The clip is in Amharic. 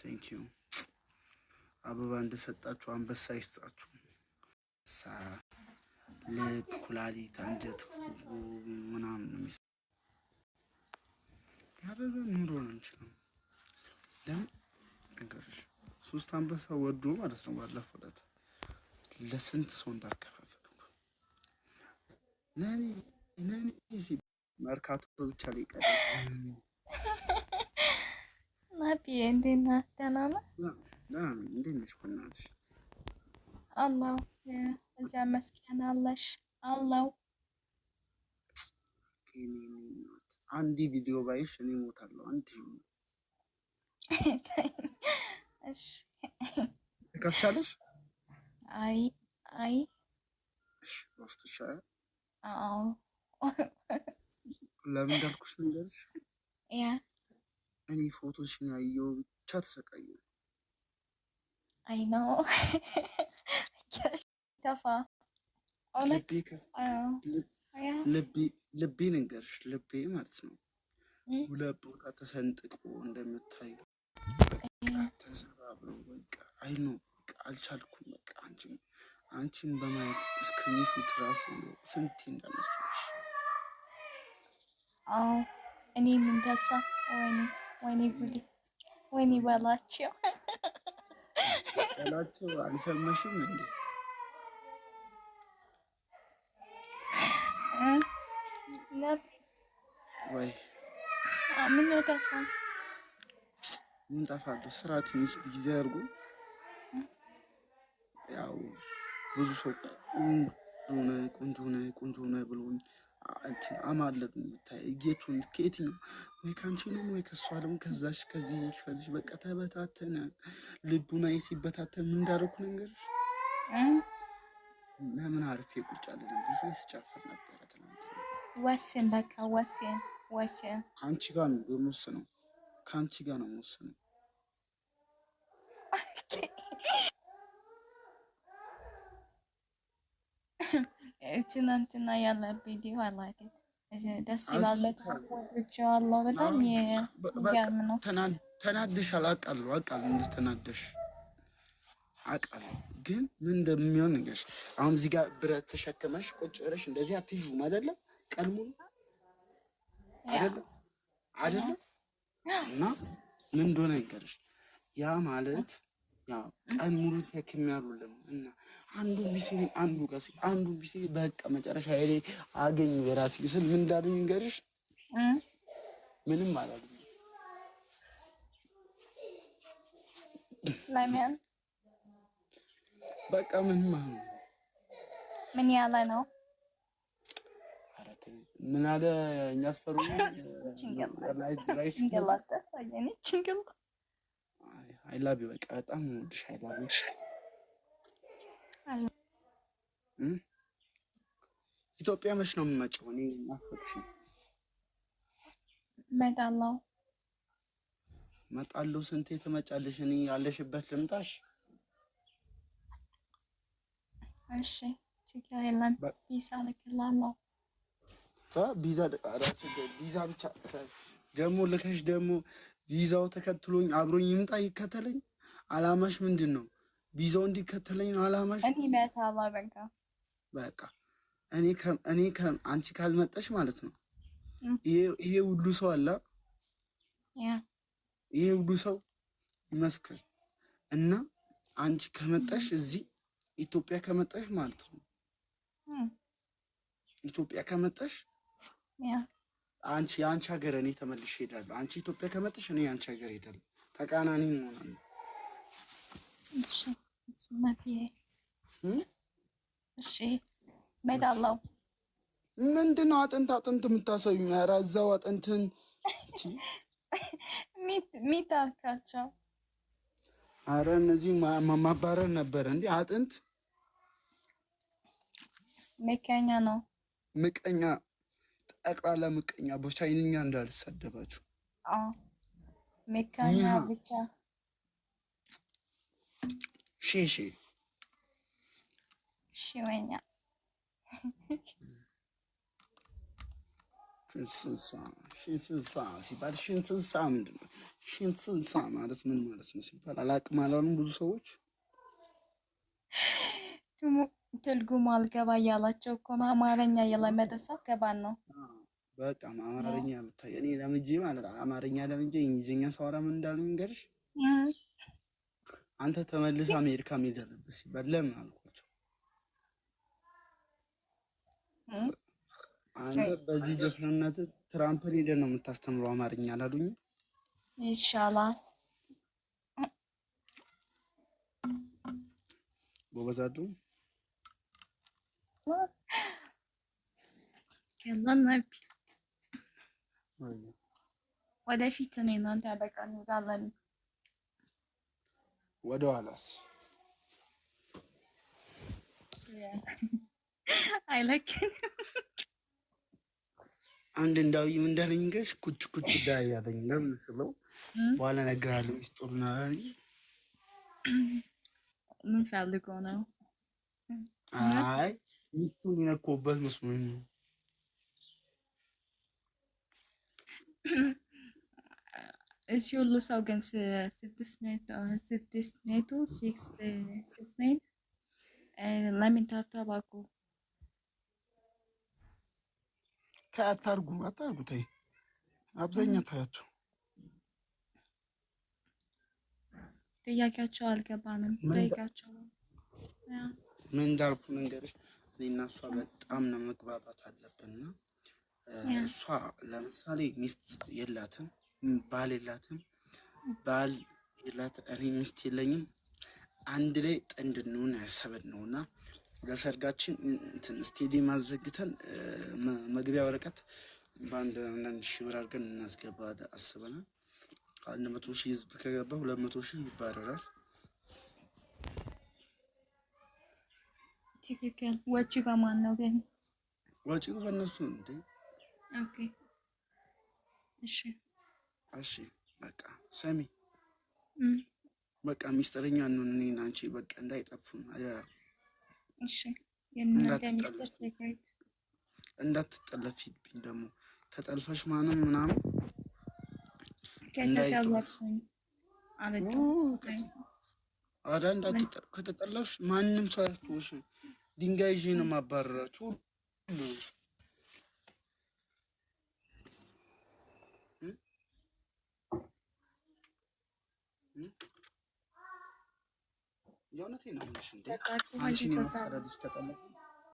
ቴንኪዩ አበባ እንደሰጣችሁ አንበሳ ይስጣችሁ። ልብ፣ ኩላሊት፣ አንጀት ምናምን ነው ያረዘ ኑሮ ነው እንችላለን። ለምን እንግዲህ ሶስት አንበሳ ወዶ ማለት ነው ባለፈው ዕለት ለስንት ሰው እንዳከፋፈሉ ነኒ መርካቶ ብቻ ላይ ቀረ ናቢ እንዴት ነህ? ደህና ነህ? እንዴት ነሽ? በእናትሽ አላው እዚያ መስኪን አለሽ አላው አንድ ቪዲዮ ባይሽ እኔ እሞታለሁ። አንድ እሺ ትከፍቻለሽ? አይ እሺ ውስጥ ይሻላል። አዎ ለምን እንዳልኩሽ ልንገርሽ። ያ እኔ ፎቶሽን ያየው ብቻ ተሰቃየሁ። አይ ነው ከፋ እውነት ልቤ ንገርሽ፣ ልቤ ማለት ነው ሁለት ቦታ ተሰንጥቆ እንደምታይ ተሰባብሮ በቃ አይ ነው በቃ አልቻልኩም። በቃ አንቺን በማየት እስክሪንሹት ራሱ ስንቴ እንዳነሳሽ። አዎ እኔ ምን ተሳ ወይኔ ጉዴ ወይኔ በላቸው አልሰማሽም እንዴ? ወይ ምን ነው ተሳ ምን ጠፋለሁ? ስራ ትንሽ ቢዚ አድርጎ ያው ብዙ ሰው ቆንጆ ነህ ብሎኝ እንትን አማለብ የምታይ ጌቱን ከየትኛው ወይ ካንቺ ነው ወይ ከሷ ደግሞ ከዚህ በቃ ተበታተነ። ልቡና ሲበታተን ምን እንዳደረኩ ነገርሽ። ለምን አርፌ ቁጭ አልልም ብዬ ስጨፍር ነበረ ትናንት። ወስን በቃ ወስን። ከአንቺ ጋር ነው የምወስነው፣ ከአንቺ ጋር ነው የምወስነው። ትናንትና ያለ ቪዲዮ አላየሁት። ደስ ይላል። በጣም ወድጄዋለሁ። በጣም የሚገርም ነው። ተናደሻል፣ አውቃለሁ እንደተናደሽ አውቃለሁ። ግን ምን እንደሚሆን ንገሽ። አሁን እዚህ ጋር ብረት ተሸክመሽ ቁጭ ብለሽ እንደዚህ አትይዥም አይደለም? ቀን ሙሉ አይደለም? እና ምን እንደሆነ ንገርሽ። ያ ማለት ያው ቀን ሙሉ ተሸክም ያሉልም እና አንዱ ቢሲ በቃ መጨረሻ ላይ አገኙ የራስ ስል ምን እንዳሉኝ ንገርሽ። ምንም አላሉኝ። ለምን በቃ ምን ያለ ነው? ምን አለ እኛ አስፈሩ አይላቢ በቃ በጣም ወድሽ አይላቢ ኢትዮጵያ መች ነው የምመጪው? እኔ ናፈቅሽ። እመጣለሁ። ስንቴ ትመጫለሽ? እኔ ያለሽበት ልምጣሽ? እሺ ችግር የለም። ቪዛ ልክላለሁ። ቪዛ ብቻ ደግሞ ልከሽ ደግሞ ቪዛው ተከትሎኝ አብሮኝ ይምጣ ይከተለኝ። አላማሽ ምንድን ነው? ቪዛው እንዲከተለኝ ነው አላማሽ? እኔ እመጣለሁ። በቃ እኔ አንቺ ካልመጣሽ ማለት ነው ይሄ ሁሉ ሰው አለ፣ ይሄ ሁሉ ሰው ይመስክር እና አንቺ ከመጣሽ እዚህ ኢትዮጵያ ከመጣሽ ማለት ነው ኢትዮጵያ ከመጣሽ የአንቺ ሀገር እኔ ተመልሼ እሄዳለሁ። አንቺ ኢትዮጵያ ከመጣሽ እኔ የአንቺ ሀገር እሄዳለሁ። ተቃራኒ እንሆናለን። እሺ እመጣለሁ። ምንድን ነው አጥንት የምታሳዩኝ? ኧረ እዛው አጥንትን ሚታካቸው። ኧረ እነዚህ ማባረር ነበር እንዴ? አጥንት ምቀኛ ነው። ምቀኛ ጠቅላላ ምቀኛ። በቻይንኛ እንዳልሰደባችሁ። ምቀኛ ብቻ ሽወኛ ሽንስንሳ ሲባል ሽንስንሳ ምንድን ነው? ሽንስንሳ ማለት ምን ማለት ነው ሲባል አላቅም አላሉም ብዙ ሰዎች። ትርጉሙ አልገባ እያላቸው እኮ ነው። አማርኛ የለመደ ሰው ገባን ነው። በጣም አማርኛ ብታይ እኔ ለምጄ ማለት አማርኛ ለምጄ እንግሊዝኛ ሳወራ ምን እንዳሉኝ ንገርሽ? አንተ ተመልሰህ አሜሪካ መሄድ አለብህ ሲባል ለምን አልኳቸው። አንተ በዚህ ድፍርነት ትራምፕን ሄደህ ነው የምታስተምረው አማርኛ አላሉኝ? ይሻላል ጎበዝ አሉ። ወደፊት እኔ እናንተ በቃ እንሄዳለን። ወደ ኋላስ አይለክም። አንድ እንዳዊ ምን እንዳለኝ ገሽ ኩች ኩች ዳይ ያለኝ ለምን ስለው በኋላ እነግርሃለሁ ሚስጥሩን አለኝ። ምን ፈልገው ነው? አይ ሚስቱን የነኮበት መስሎኝ ነው። እዚህ ሁሉ ሰው ግን 669 ለምን ታብታባኩ? አታርጉ ተይ፣ አብዛኛው ታያቸው። ጥያቄያቸው አልገባንም። ጠይቃቸው። ምን እንዳልኩ መንገርሽ እኔና እሷ በጣም ነው መግባባት አለብንና እሷ ለምሳሌ ሚስት የላትም፣ ባል የላትም፣ ባል የላትም፣ እኔ ሚስት የለኝም። አንድ ላይ ጥንድ እንሆን ያሰብን ነውና ለሰርጋችን እንትን ስቴዲየም አዘግተን መግቢያ ወረቀት በአንድ ሺህ ብር አድርገን እናስገባ አስበናል። 100,000 ህዝብ ከገባ 200,000 ይባረራል። ትክክል። ወጪ በማን ነው ግን? ወጪው በእነሱ እንዴ? ኦኬ እሺ በቃ ሰሚ በቃ ሚስጥረኛ ነው። እኔና አንቺ በቃ እንዳይጠፉን አይደል? እሺ የእናንተ ሚስጥር ሴክሬት እንዳትጠለፊብኝ ደግሞ ተጠልፈሽ ምናምን ከተጠለፍኩኝ ከተጠለፍሽ ማንም ሰው አያስተውሽም። ድንጋይ ይዤ ነው የማባረራችሁ። የእውነቴን ነው የምልሽ እንዴ አንቺን የመሰለ ልጅ ተጠለፍ